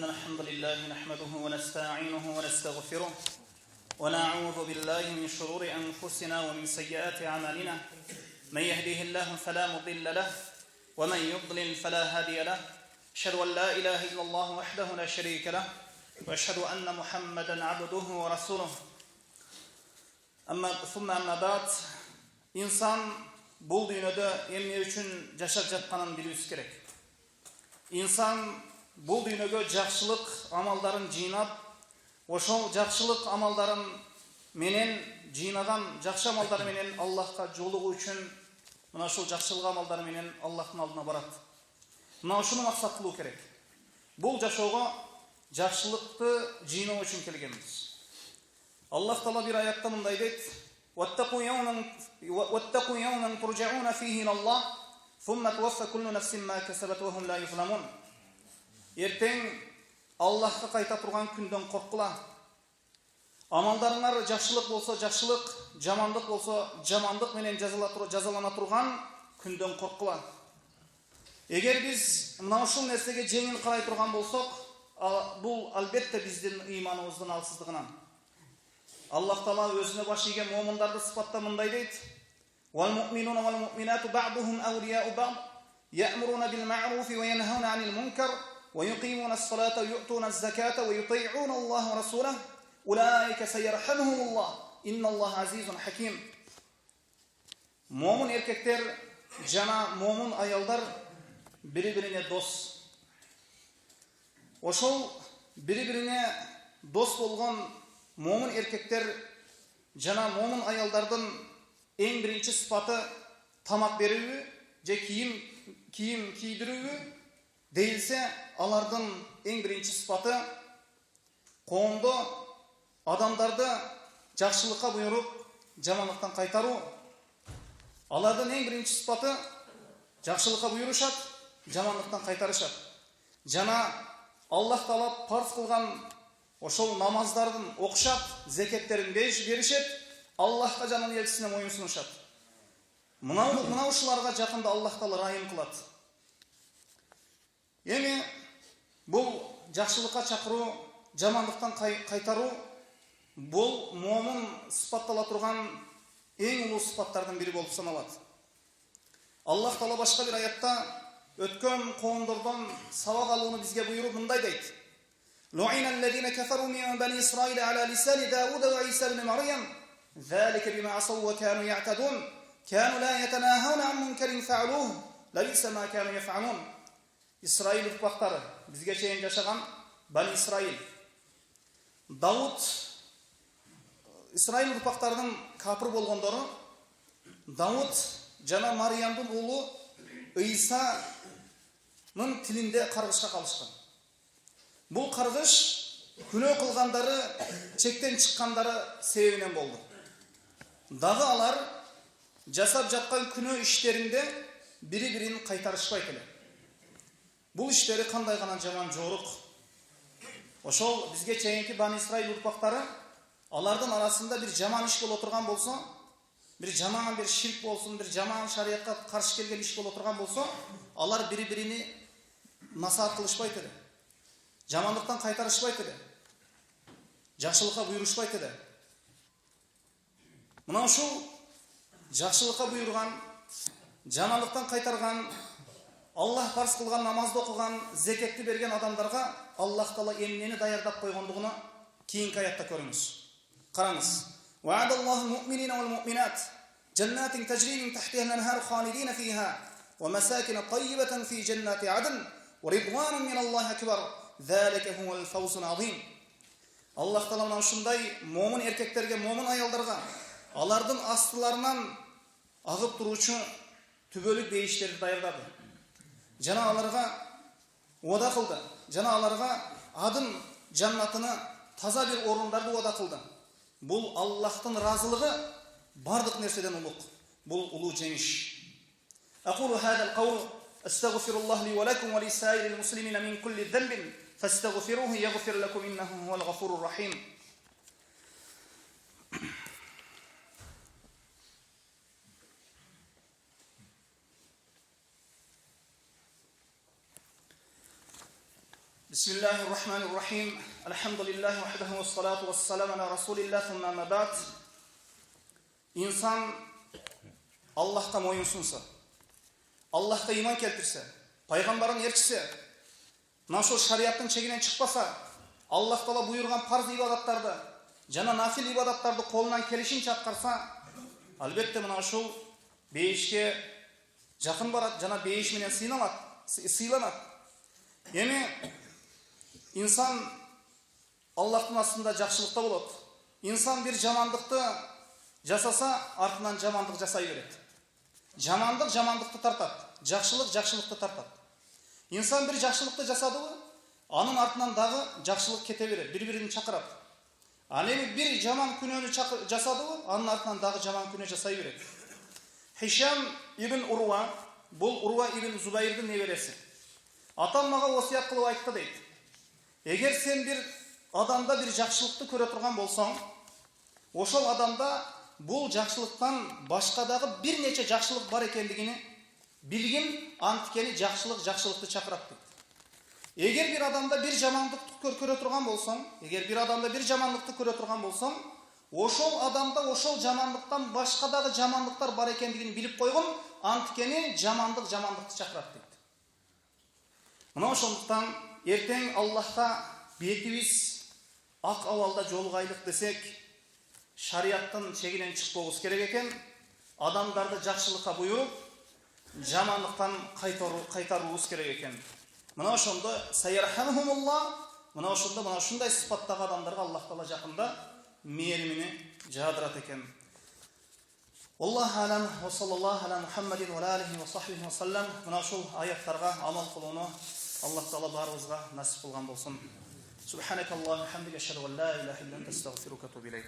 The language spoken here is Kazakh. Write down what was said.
إن الحمد لله نحمده ونستعينه ونستغفره ونعوذ بالله من شرور أنفسنا ومن سيئات أعمالنا من يهده الله فلا مضل له ومن يضلل فلا هادي له أشهد أن لا إله إلا الله وحده لا شريك له وأشهد أن محمدا عبده ورسوله أما بعد İnsan бұл dünyada emne üçün жашап жатқанын білуіміз керек. İnsan бұл dünyada жақсылық амалдарын жинап, ошол жақсылық амалдарын менен жинаған жақсы амалдары менен Аллахқа жолугу үшін мына ошол жақсылық амалдары менен Аллахтың алдына барат. Мына ушуну максат кылуу керек. Бұл жашоого жақсылықты жиноо үшін келгенбиз. Аллах Таала бир аятта мындай дейт: واتقوا يوما ترجعون فيه إلى الله ثم توفى كل نفس ما كسبت وهم لا يظلمون. Ертең Аллахқа кайта турган күндөн коркула. Амалдарыңар жакшылык болсо жакшылык, жамандык болсо жамандык менен жазалана турган күндөн коркула. Эгер биз мына ушул нерсеге жеңил карай турган болсок, бул албетте биздин ыйманыбыздын алсыздыгынан. Аллах Таала өзүнө баш ийген момундарды сыпаттап мындай дейт: وَالْمُؤْمِنُونَ وَالْمُؤْمِنَاتُ بَعْضُهُمْ أَوْلِيَاءُ بَعْضٍ يَأْمُرُونَ بِالْمَعْرُوفِ وَيَنْهَوْنَ عَنِ الْمُنكَرِ وَيُقِيمُونَ الصَّلَاةَ وَيُؤْتُونَ الزَّكَاةَ وَيُطِيعُونَ اللَّهَ وَرَسُولَهُ أُولَئِكَ سَيَرْحَمُهُمُ اللَّهُ إِنَّ اللَّهَ عَزِيزٌ حَكِيمٌ. Момун эркектер жана момун аялдар бири-бирине дос. Ошол бири-бирине дос болгон момун эркектер жана момун аялдардын эң биринчи сыпаты тамак берүүбү же кийим кийдирүүбү дейилсе, алардын эң биринчи сыпаты коомдо адамдарды жакшылыкка буйруп, жамандыктан кайтаруу. Алардын эң биринчи сыпаты жакшылыкка буйрушат, жамандыктан кайтарышат. Жана Аллах Таала парз кылган ошол намаздардын окушат, зекеттерин беришет, Аллахка жана элчисине моюн сунушат. Мына ушуларга жакында Аллах Таала райым кылат. Эми бул жакшылыкка чакыруу, жамандыктан кайтаруу бул момун сыпаттала турган эң улуу сыпаттардын бири болуп саналат. Аллах Таала башка бир аятта өткөн коомдордон сабак алууну бизге буйруп мындай дейт: لعن الذين كفروا من بني إسرائيل على لسان داود وعيسى بن مريم ذلك بما عصوا وكانوا يعتدون كانوا لا يتناهون عن منكر فعلوه لبئس ما كانوا يفعلون. İsrail ұрпақтары, бізге чейин жашаған Бани Исраил. Дауд Исраил ұрпақтарының капыр болгондору Дауд жана Мариямдын уулу Ыйсанын тилинде каргышка калышкан. Бұл қарғыш күнөө кылгандары, чектен чыккандары себебинен болду. Дагы алар жасап жаткан күнөө иштеринде бири-бирин кайтарышпайт эле. Бул иштери кандай гана жаман жорук. Ошол бизге чейинки Бани Исраил урпактары, алардын арасында бир жаман иш боло турган болсо, бир жаман бир ширк болсун, бир жаман шариятка каршы келген иш боло турган болсо, алар бири-бирини насаат кылышпайт эле. Жамандыктан кайтарышпайт эле. Жакшылыкка буйрушпайт эле. Мына ушул жакшылыкка буйруган, жамандыктан кайтарган, Аллах парз кылган намазды окуган, зекетти берген адамдарга Аллах Таала эмнени даярдап койгондугуну кийинки аятта көрүңүз. Караңыз. وَعَدَ اللَّهُ الْمُؤْمِنِينَ وَالْمُؤْمِنَاتِ جَنَّاتٍ تَجْرِي مِنْ تَحْتِهَا الْأَنْهَارُ خَالِدِينَ فِيهَا وَمَسَاكِنَ طَيِّبَةً فِي جَنَّاتِ عَدْنٍ وَرِضْوَانٌ مِنَ اللَّهِ أَكْبَرُ ذَلِكَ هُوَ الْفَوْزُ الْعَظِيمُ. Аллах Таала ушундай момун эркектерге, момун аялдарга алардын астыларынан агып туруучу түбөлүк бейиштерди даярдады. Жана аларга ода кылды. Жана аларга адын жаннатыны, таза бир орундарды ода кылды. Бул Аллахтын разылыгы бардык нерседен улук. Бул улуу жеңиш. أقول هذا القول أستغفر الله لي ولكم ولسائر المسلمين من كل ذنب فاستغفروه يغفر لكم إنه هو الغفور الرحيم. Bismillahirrahmanirrahim. Alhamdulillahi vahdahu ve salatu ve selamu ala Rasulillah thumma amma ba'd. İnsan Allah'ta moyun sunsa, Allah'ta iman keltirse, Peygamberin elçisi, naşol şariattın çeginden çıkpasa, Allah Taala buyurgan farz ibadatlardı, jana nafil ibadatlardı kolundan kelişinçe atkarsa, albatta mına şol beyişke jakın barat, jana beyiş menen sıylanat. Yani insan Allah'ın aslında jakşılıkta bolat. İnsan bir jamanlıkты jasasa, артынан jamanlık jasay berет. Jamanlık jamanlıkты tartat, jakşılık jakşılıkты tartat. İnsan bir jakşılıkты jasadıbы, anın артынан dagы jakşılık kete berет, bir-birini çakırat. Ал эми bir jaman күнөөнү jasadıbы, anın артынан dagы jaman күнөө jasay berет. Hişam ibn Urwa, bul Urwa ibn Zubayr'dın neberesi. Atam maga wasiyat kılıp aytты дейт. Eğer sen bir adamda bir jakşılıkты көрө турган болсоң, ошол адамда бул жакшылыктан башкадагы бир нече жакшылык бар экендигини билгин, анткени жакшылыкты чакырат дейт. Эгер bir адамда bir жамандыкты көрө турган болсоң, эгер bir адамда bir жамандыкты көрө турган болсоң, ошол адамда ошол жамандыктан башкадагы жамандыктар бар экендигин билип койгон, анткени жамандыкты чакырат дейт. Мына ошондуктан эртең Аллахка бетибиз ак абалда жолугайлык десек, шариаттын чегинен чыкпабыз керек экен. Адамдарды жакшылыкка буйруп, жамандыктан кайтаруубуз керек экен. Мына ошондо сайярхамхумуллах, мына ошондо мына ушундай сыпаттагы адамдарга Аллах Таала жакында мээримини жаадырат экен. Аллаху алам ва саллаллаху ала Мухаммадин ва алихи ва сахбихи ва саллам. Мына ушул аяттарга амал кылууну Аллах Таала барыбызга насип кылган болсун. Субханакаллаху ва хамдика, ашхаду ан ла илаха илля анта, астагфирука ва атубу илейк.